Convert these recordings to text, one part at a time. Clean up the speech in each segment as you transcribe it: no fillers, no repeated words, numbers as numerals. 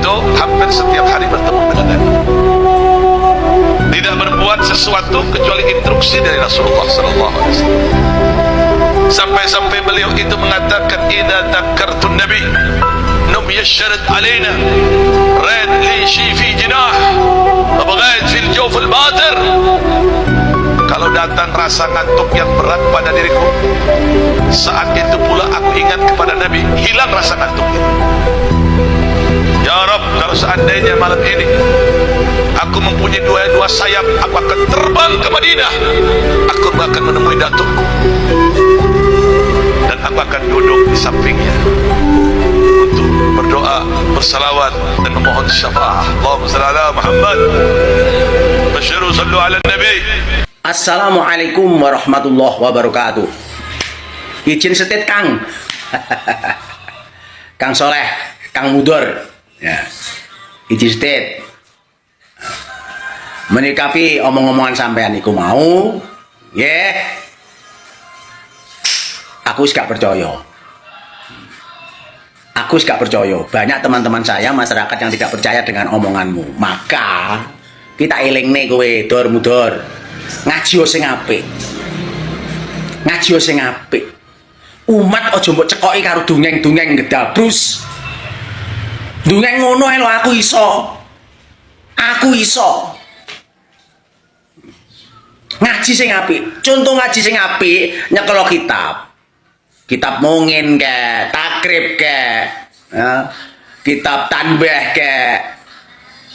itu hampir setiap hari bertemu dengan Nabi, tidak berbuat sesuatu kecuali instruksi dari Rasulullah SAW. Sampai-sampai beliau itu mengatakan, idza dzakartun nabi num yashrid alaina rad li shi fi jinah wa baghat fil jawf al batir. Kalau datang rasa ngantuk yang berat pada diriku, saat itu pula aku ingat kepada Nabi, hilang rasa ngantuknya. Ya Rabb, kalau seandainya malam ini aku mempunyai dua sayap, aku akan terbang ke Madinah, aku akan menemui datukku dan aku akan duduk di sampingnya untuk berdoa, bersalawat dan memohon syafaat. Allahumma shalli ala Muhammad, basyiru sallu ala Nabi. Assalamualaikum warahmatullahi wabarakatuh. Izin setit Kang. Kang Soleh, Kang Mudor. Ya. Izin setit. Menikapi omong-omongan sampean iku mau, nggih. Aku gak percaya. Aku gak percaya. Banyak teman-teman saya masyarakat yang tidak percaya dengan omonganmu. Maka kita elingne kowe, Dor Mudor. Ngaji sing apik. Ngaji sing apik. Umat aja mbok cekoki karo dongeng-dongeng gedabrus. Dongeng ngono ae lho, aku iso. Aku iso. Ngaji sing apik. Contoh ngaji sing apik nyekelo kitab. Kitab mungin ke, takrib ke, ya. Kitab tanbih ke.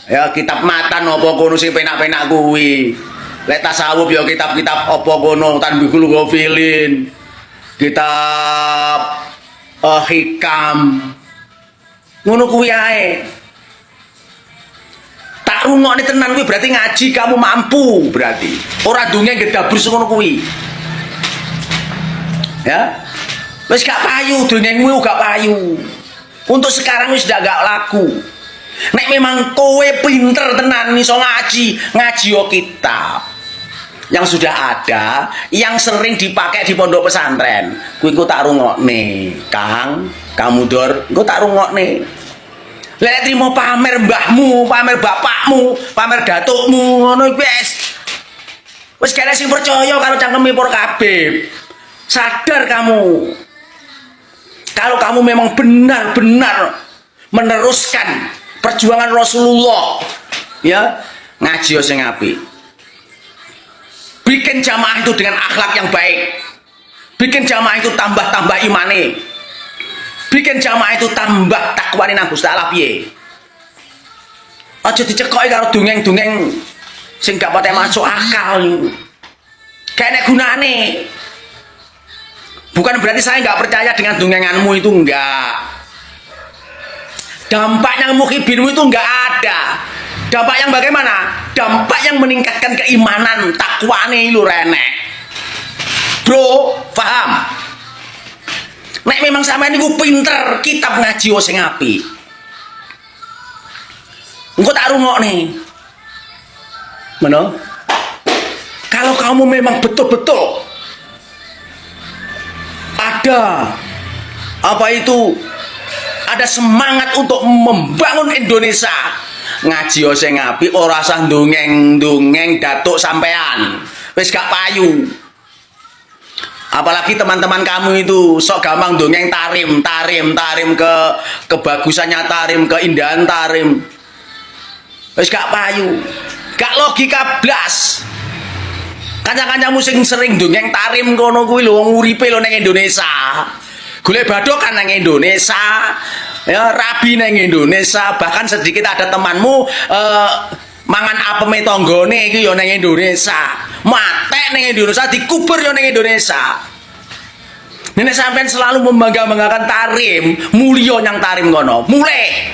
Ya, kitab matan apa kono sing penak-penak kuwi. Lek tasawuf ya kitab-kitab apa kono Tanbihul Ghafilin, kitab hikam. Ngono kuwi ae. Tak rungokne tenan kuwi berarti ngaji kamu mampu berarti. Ora dongeng gedabrus ngono kuwi. Ya. Wis gak payu dongengmu gak payu. Untuk sekarang wis gak laku. Nek memang kowe pinter tenan iso ngaji, ngaji yo kitab yang sudah ada, yang sering dipakai di pondok pesantren. Kuwi engko tak rungokne, Kang, kamu Dor, engko tak rungokne. Lek trimo pamer mbahmu, pamer bapakmu, pamer datukmu, ngono wis. Wis kene sing percaya karo cangkeme Pur Kabeh. Sadar kamu. Kalau kamu memang benar-benar meneruskan perjuangan Rasulullah, ya, ngaji sing apik. Bikin jamaah itu dengan akhlak yang baik. Bikin jamaah itu tambah-tambah imane. Bikin jamaah itu tambah takwane nang Gusti Allah piye. Aja dicekoki karo dongeng-dongeng sing gak pate masuk akal. Kene gunane. Bukan berarti saya nggak percaya dengan dongenganmu itu, enggak. Dampak yang mukhibinmu itu enggak ada. Dampak yang bagaimana? Dampak yang meningkatkan keimanan, takwane lu renek. Bro, paham? Nek memang sampean niku pinter, kitab ngaji sing apik. Engko tak rungokne. Meno? Kalau kamu memang betul-betul ada ada semangat untuk membangun Indonesia, ngaji sing apik, ora usah dongeng-dongeng datuk sampean. Wis gak payu. Apalagi teman-teman kamu itu sok gampang dongeng tarim kebagusannya tarim, keindahan tarim. Wis gak payu. Gak logika blas. Kanca-kancamu sing sering dongeng tarim kono kuwi lho wong uripe lho ning Indonesia. Golek badokan nang Indonesia, ya rabi nang Indonesia, bahkan sedikit ada temanmu mangan apeme tanggane iki ya nang Indonesia. Matek nang Indonesia, dikubur ya nang Indonesia. Nenek sampean selalu membangga-banggakan tarim, mulya nyang tarim kono. Mulai.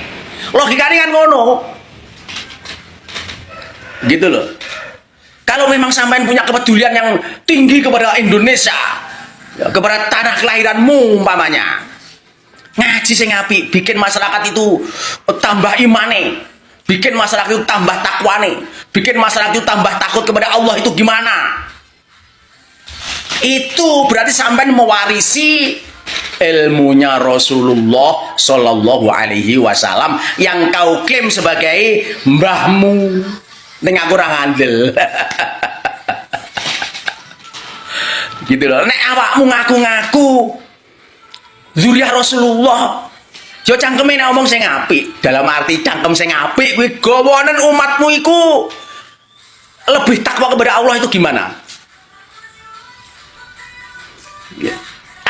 Logikane kan ngono. Gitu loh. Kalau memang sampean punya kepedulian yang tinggi kepada Indonesia, kepada tanah kelahiranmu umpamanya, ngaji sing apik, bikin masyarakat itu tambah imane, bikin masyarakat itu tambah takwane, bikin masyarakat itu tambah takut kepada Allah, itu gimana? Itu berarti sampean mewarisi ilmunya Rasulullah Shallallahu Alaihi Wasallam yang kau klaim sebagai mbahmu. Ning aku ora ngandel. Gitu loh. Nek awakmu ngaku-ngaku zuriyah Rasulullah, yo cangkeme nek omong sing apik, dalam arti cangkem sing apik kuwi gawanen umatmu iku lebih takwa kepada Allah itu gimana? Ya.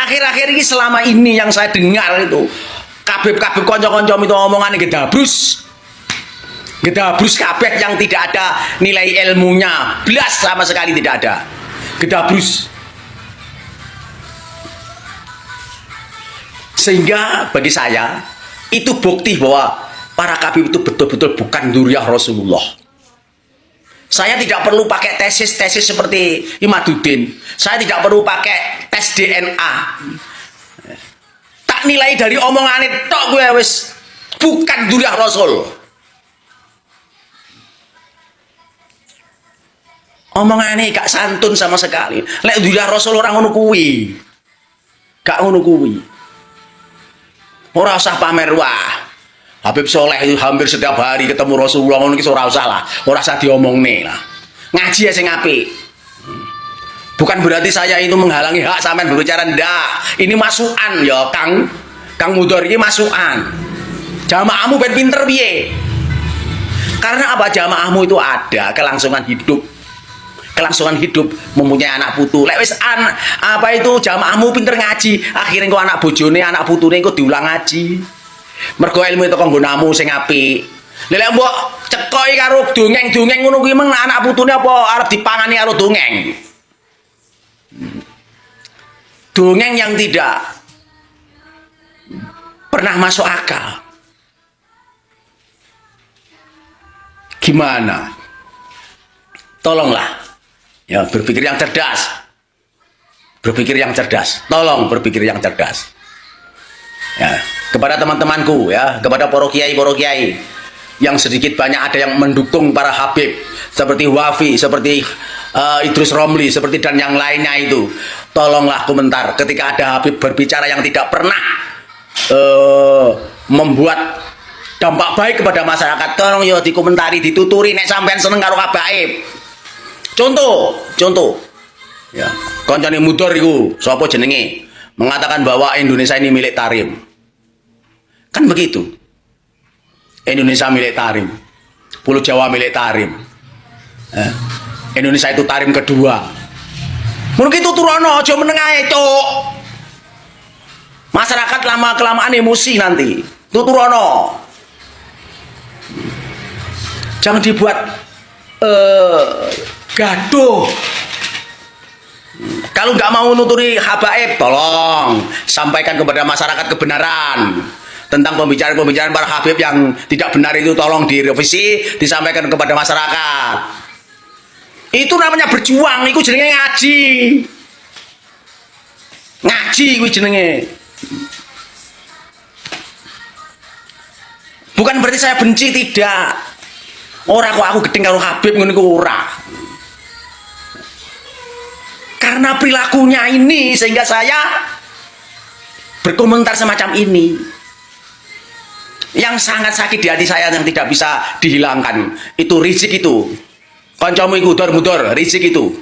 Akhir-akhir ini selama ini yang saya dengar itu kabeh-kabeh kanca-kanca itu omongan gedabrus kabeh yang tidak ada nilai ilmunya, belas sama sekali tidak ada. Gedabrus. Sehingga bagi saya itu bukti bahwa para kabib itu betul-betul bukan dzurriyyah Rasulullah. Saya tidak perlu pakai tesis-tesis seperti Imaduddin. Saya tidak perlu pakai tes DNA. Tak nilai dari omongan itu gue wis bukan dzurriyyah Rasul. Omongan ini gak santun sama sekali. Lek dzurriyyah Rasul orang ngono kuwi. Gak ngono kuwi. Ora usah pamer wah. Habib Soleh itu hampir setiap hari ketemu Rasulullah ngono iki ora usah lah. Ora usah diomongne lah. Ngaji ya sing apik. Bukan berarti saya itu menghalangi hak sampean berbicara, ndak. Ini masukan ya Kang Mudhor, ini masukan. Jamaahmu ben pinter piye? Karena apa? Jamaahmu itu ada kelangsungan hidup. Kelangsungan hidup, mempunyai anak putu. Lek wis apa itu jamaahmu pinter ngaji, akhirnya kok anak bojone, anak putune kok diulang ngaji. Mergo ilmu itu kok nggonamu sing apik. Lek mbok cekoki karo dongeng-dongeng ngono kuwi meng anak putune apa arep dipangani karo dongeng. Dongeng yang tidak pernah masuk akal. Gimana? Tolonglah. Ya, berpikir yang cerdas. Berpikir yang cerdas. Tolong berpikir yang cerdas. Ya, kepada teman-temanku ya, kepada para kiai yang sedikit banyak ada yang mendukung para habib seperti Wafi, seperti Idrus Romli, seperti dan yang lainnya itu. Tolonglah komentar ketika ada habib berbicara yang tidak pernah membuat dampak baik kepada masyarakat. Tolong yo dikomentari, dituturi nek sampean seneng karo habaib. Contoh, ya, koncone Mudhor iku, sapa jenenge, mengatakan bahwa Indonesia ini milik Tarim. Kan begitu. Indonesia milik Tarim. Pulau Jawa milik Tarim. Indonesia itu Tarim kedua. Mungkin itu turono, aja meneng ae, Cuk. Masyarakat lama-kelamaan emosi nanti. Tuturono. Jangan dibuat gaduh. Kalau nggak mau nuturi habaib, tolong sampaikan kepada masyarakat kebenaran tentang pembicaraan-pembicaraan para habib yang tidak benar itu, tolong direvisi, disampaikan kepada masyarakat. Itu namanya berjuang, itu jenenge ngaji. Ngaji itu jenenge. Bukan berarti saya benci, tidak. Ora kok aku gedeng karo habib ngono iku ora. Karena perilakunya ini sehingga saya berkomentar semacam ini. Yang sangat sakit di hati saya yang tidak bisa dihilangkan itu Rizik itu. Kancamu iku Mudhor, Rizik itu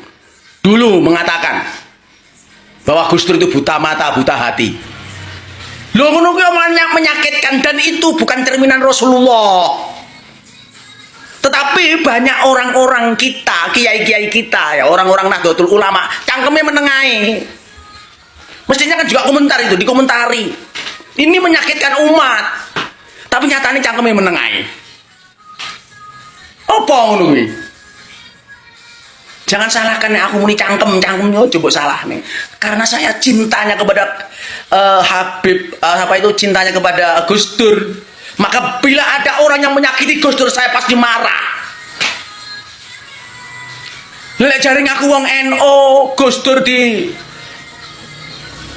dulu mengatakan bahwa Gus Dur itu buta mata, buta hati. Loh ngono kuwi menyakitkan, dan itu bukan cerminan Rasulullah. Tetapi banyak orang-orang kita, kiai-kiai kita ya, orang-orang Nahdlatul Ulama, cangkemnya menengahi. Mestinya kan juga komentar itu, dikomentari. Ini menyakitkan umat. Tapi nyatanya cangkemnya menengahi. Apa ngono kuwi? Jangan salahkan nek aku muni cangkemnya coba salah nih. Karena saya cintanya kepada Habib cintanya kepada Gus Dur. Maka bila ada orang yang menyakiti Gus Dur, saya pasti marah. Lek jaring aku wong NO, Gus Dur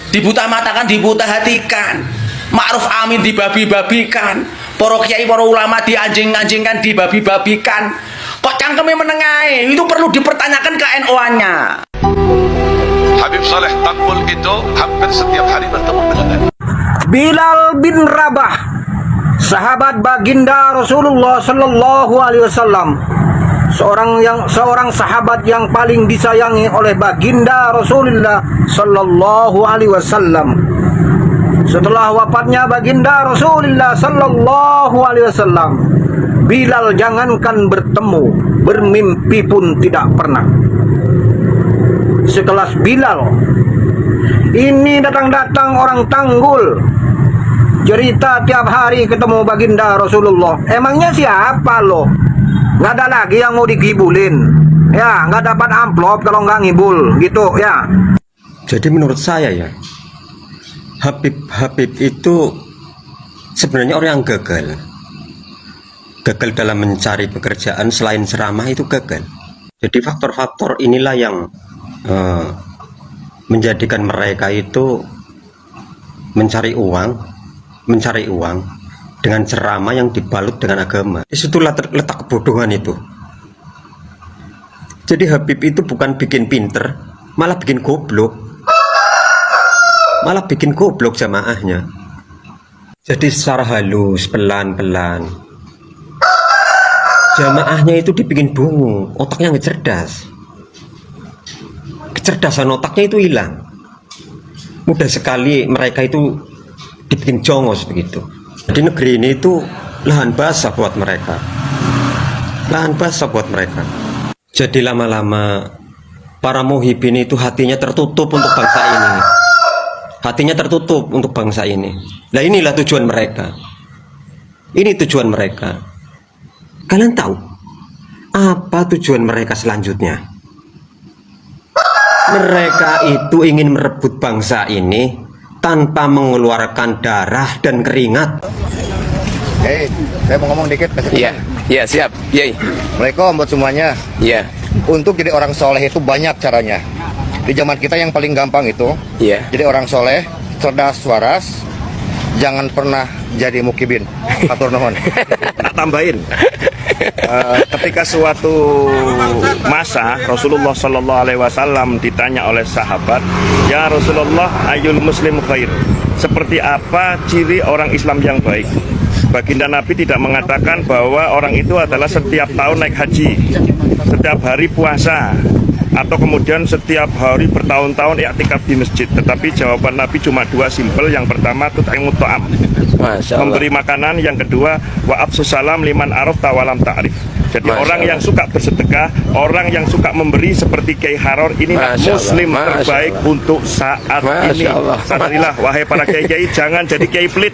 dibuta matakan, dibuta hatikan. Ma'ruf Amin dibabi-babikan. Para kiai, para ulama dianjing-anjingkan, dibabi-babikan. Kok cangkemnya menengahi? Itu perlu dipertanyakan ke NO-nya. Habib Saleh Takbul itu hampir setiap hari bertemu dengan Nabi. Bilal bin Rabah, sahabat baginda Rasulullah Sallallahu Alaihi Wasallam, seorang sahabat yang paling disayangi oleh baginda Rasulullah Sallallahu Alaihi Wasallam. Setelah wafatnya baginda Rasulullah Sallallahu Alaihi Wasallam, Bilal jangankan bertemu, bermimpi pun tidak pernah. Sekelas Bilal ini datang-datang orang Tanggul, cerita tiap hari ketemu baginda Rasulullah. Emangnya siapa lo? Nggak ada lagi yang mau digibulin. Ya, nggak dapat amplop kalau nggak ngibul gitu ya. Jadi menurut saya ya, Habib itu sebenarnya orang yang gagal dalam mencari pekerjaan. Selain ceramah itu gagal. Jadi faktor-faktor inilah yang menjadikan mereka itu mencari uang dengan ceramah yang dibalut dengan agama. Disitulah letak kebodohan itu. Jadi Habib itu bukan bikin pinter, malah bikin goblok jamaahnya. Jadi secara halus, pelan-pelan, jamaahnya itu dibikin bungu, otaknya nggak cerdas. Kecerdasan otaknya itu hilang. Mudah sekali mereka itu dibikin jongos begitu. Di negeri ini itu lahan basah buat mereka. Jadi lama-lama para muhibin itu hatinya tertutup untuk bangsa ini. Nah inilah tujuan mereka. Ini tujuan mereka. Kalian tahu apa tujuan mereka selanjutnya? Mereka itu ingin merebut bangsa ini tanpa mengeluarkan darah dan keringat. Saya mau ngomong dikit. Iya, siap. Iya. Assalamualaikum buat semuanya. Iya. Untuk jadi orang soleh itu banyak caranya. Di zaman kita yang paling gampang itu, jadi orang soleh, cerdas, waras, jangan pernah jadi mukibin. Atur nuhun. Tak tambahin. Ketika suatu masa Rasulullah Sallallahu Alaihi Wasallam ditanya oleh sahabat, ya Rasulullah, ayul muslim khair, seperti apa ciri orang Islam yang baik? Baginda Nabi tidak mengatakan bahwa orang itu adalah setiap tahun naik haji, setiap hari puasa, atau kemudian setiap hari bertahun-tahun i'tikaf di masjid. Tetapi jawaban Nabi cuma dua simpel. Yang pertama tut'imut ta'am, memberi makanan. Yang kedua wa afsus salam liman araf tawalam ta'rif. Jadi orang yang suka bersedekah, orang yang suka memberi seperti Kiai Haror ini muslim terbaik untuk saat ini. Sadarilah wahai para kiai, jangan jadi kiai pelit.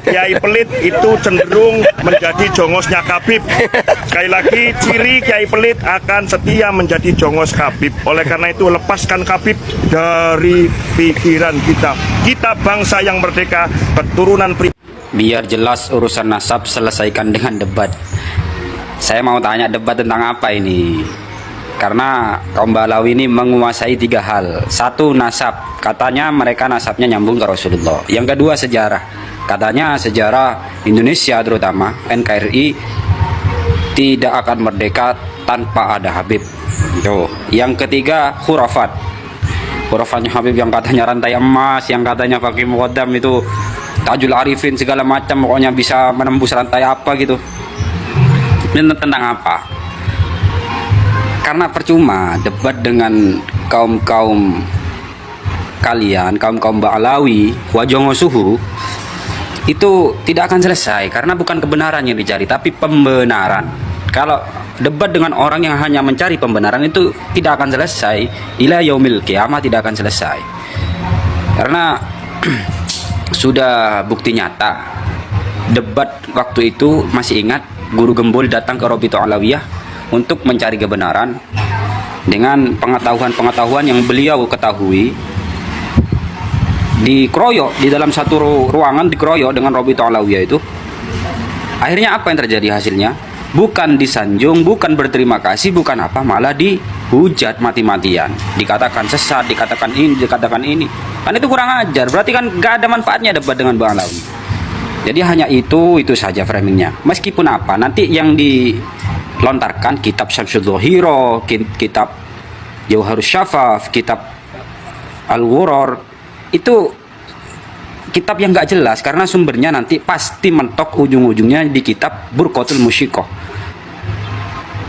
Kiai pelit itu cenderung menjadi jongosnya Habib. Sekali lagi, ciri kiai pelit akan setia menjadi jongos Habib. Oleh karena itu, lepaskan Habib dari pikiran kita. Kita bangsa yang merdeka, keturunan Biar jelas urusan nasab, selesaikan dengan debat. Saya mau tanya debat tentang apa ini? Karena kaum Balawi ini menguasai tiga hal. Satu, nasab. Katanya mereka nasabnya nyambung ke Rasulullah. Yang kedua, sejarah. Katanya sejarah Indonesia terutama NKRI tidak akan merdeka tanpa ada Habib. Yang ketiga, khurafat. Khurafatnya Habib yang katanya rantai emas, yang katanya Fakih Muqaddam itu Tajul Arifin segala macam, pokoknya bisa menembus rantai apa gitu. Ini tentang apa? Karena percuma debat dengan kaum-kaum kalian, kaum-kaum Ba'alawi, Wajongo Suhu, itu tidak akan selesai. Karena bukan kebenaran yang dicari, tapi pembenaran. Kalau debat dengan orang yang hanya mencari pembenaran, itu tidak akan selesai. Ila yaumil qiyamah tidak akan selesai. Karena sudah bukti nyata. Debat waktu itu, masih ingat, Guru Gembul datang ke Robito Alawiyah untuk mencari kebenaran dengan pengetahuan-pengetahuan yang beliau ketahui. Dikeroyok di dalam satu ruangan, dikeroyok dengan Robito Alawiyah itu. Akhirnya apa yang terjadi hasilnya? Bukan disanjung, bukan berterima kasih, bukan apa, malah dihujat mati-matian. Dikatakan sesat, dikatakan ini. Kan itu kurang ajar. Berarti kan gak ada manfaatnya debat dengan Bang Alawi. Jadi hanya itu saja framingnya. Meskipun apa, nanti yang dilontarkan kitab Syamsul Dhuhiro, kitab Jauharus Syafaf, kitab Al-Ghuror itu kitab yang nggak jelas karena sumbernya nanti pasti mentok ujung-ujungnya di kitab Burqatul Musyikoh.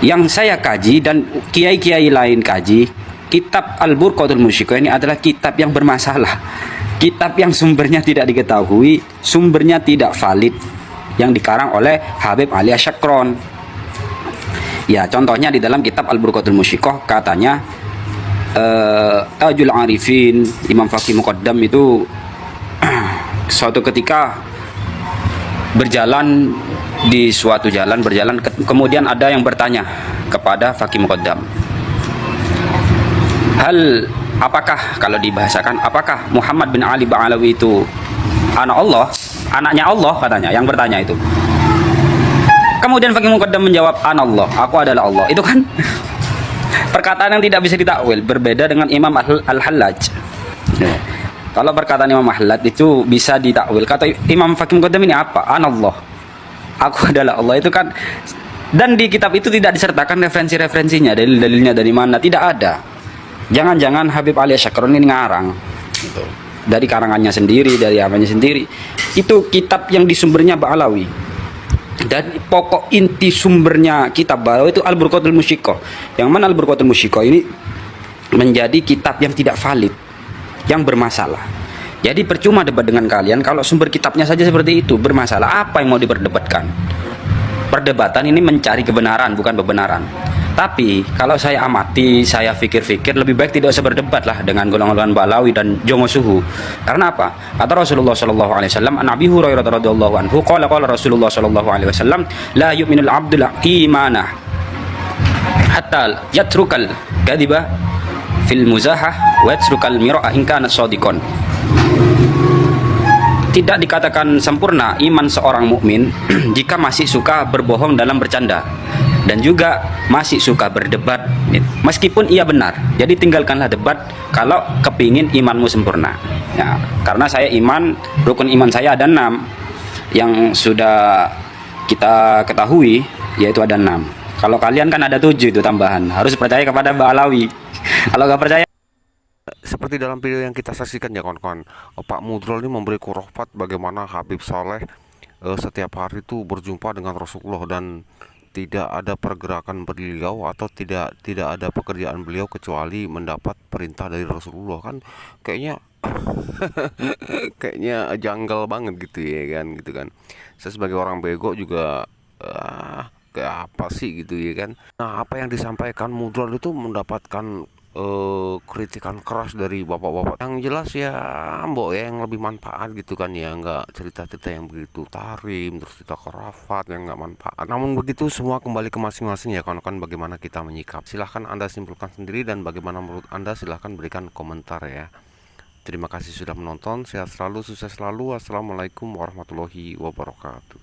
Yang saya kaji dan kiai-kiai lain kaji, kitab Al-Burqatul Musyikoh ini adalah kitab yang bermasalah, kitab yang sumbernya tidak diketahui, sumbernya tidak valid, yang dikarang oleh Habib Ali Asyakron. Ya, contohnya di dalam kitab Al-Burqatul Musyikoh katanya Tajul Arifin Imam Faqih Muqaddam itu suatu ketika berjalan di suatu jalan, kemudian ada yang bertanya kepada Faqih Muqaddam, apakah kalau dibahasakan, apakah Muhammad bin Ali Ba'alawi itu anaknya Allah, katanya yang bertanya itu. Kemudian Faqih Muqaddam menjawab, anallah, aku adalah Allah. Itu kan perkataan yang tidak bisa ditakwil, berbeda dengan Imam Al-Hallaj. Kalau perkataan Imam Al-Hallaj itu bisa ditakwil. Kata Imam Faqih Muqaddam ini apa? Anallah, aku adalah Allah. Itu kan, dan di kitab itu tidak disertakan referensi-referensinya, dalil-dalilnya dari mana, tidak ada. Jangan-jangan Habib Ali Asyakron ini ngarang gitu, dari karangannya sendiri, dari apanya sendiri. Itu kitab yang di sumbernya Ba'alawi. Dan pokok inti sumbernya kitab Ba'alawi itu Al-Burqatul Musyikoh. Yang mana Al-Burqatul Musyikoh ini menjadi kitab yang tidak valid, yang bermasalah. Jadi percuma debat dengan kalian kalau sumber kitabnya saja seperti itu bermasalah. Apa yang mau diperdebatkan? Perdebatan ini mencari kebenaran, bukan kebenaran. Tapi kalau saya amati, saya pikir-pikir, lebih baik tidak usah berdebat lah dengan golongan-golongan Ba'alawi dan Jongo Suhu. Karena apa? Kata Rasulullah Shallallahu Alaihi Wasallam, an Abi Hurairah radhiyallahu anhu, qala Rasulullah Shallallahu Alaihi Wasallam, la yu'minul abdul imanah hatta yatrukal kadiba fil muzahah wa yatrukal mira'ah in kana shadiqan. Tidak dikatakan sempurna iman seorang mukmin jika masih suka berbohong dalam bercanda, dan juga masih suka berdebat meskipun ia benar. Jadi tinggalkanlah debat kalau kepingin imanmu sempurna ya. Karena saya iman, rukun iman saya ada 6 yang sudah kita ketahui, yaitu ada 6. Kalau kalian kan ada 7 itu tambahan. Harus percaya kepada Ba'alawi. Kalau nggak percaya, seperti dalam video yang kita saksikan ya kawan-kawan, Pak Mudrol ini memberi kurofat bagaimana Habib Saleh setiap hari itu berjumpa dengan Rasulullah dan tidak ada pergerakan beliau atau tidak ada pekerjaan beliau kecuali mendapat perintah dari Rasulullah. Kan kayaknya kayaknya janggal banget gitu ya kan. Saya sebagai orang bego juga kayak apa sih gitu ya kan. Nah, apa yang disampaikan Mudrol itu mendapatkan kritikan keras dari bapak-bapak. Yang jelas ya mbok ya yang lebih manfaat gitu kan ya, nggak cerita-cerita yang begitu tarim, terus cerita kerafat yang nggak manfaat. Namun begitu semua kembali ke masing-masing ya kawan-kawan, bagaimana kita menyikap. Silahkan Anda simpulkan sendiri, dan bagaimana menurut Anda silahkan berikan komentar ya. Terima kasih sudah menonton, sehat selalu, sukses selalu. Wassalamualaikum warahmatullahi wabarakatuh.